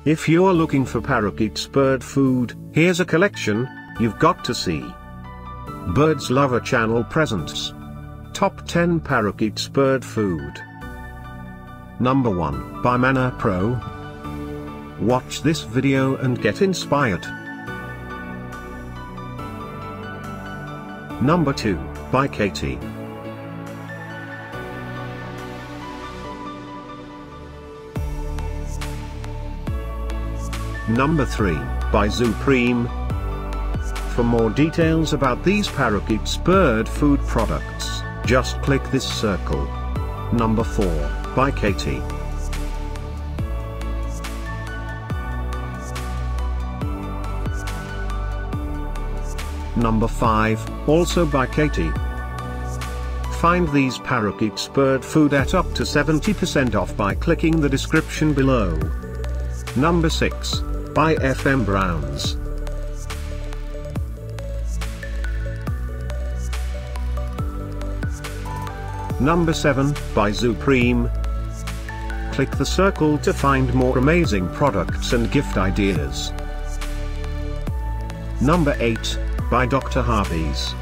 If you're looking for Parakeets bird food, here's a collection you've got to see. Birds Lover Channel presents Top 10 Parakeets Bird Food. Number 1, by Manna Pro. Watch this video and get inspired. Number 2, by Kaytee. Number 3, by ZuPreem. For more details about these Parakeets bird food products, just click this circle. Number 4, by Kaytee. Number 5, also by Kaytee. Find these Parakeets bird food at up to 70% off by clicking the description below. Number 6, by FM Browns. Number 7, by ZuPreem. Click the circle to find more amazing products and gift ideas. Number 8, by Dr. Harvey's.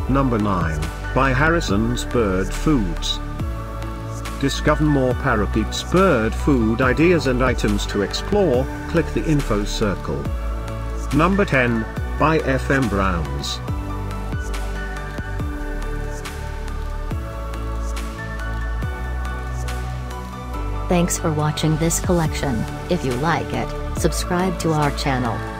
Number 9, by Harrison's Bird Foods. Discover more Parakeets bird food ideas and items to explore, click the info circle. Number 10, by FM Browns. Thanks for watching this collection. If you like it, subscribe to our channel.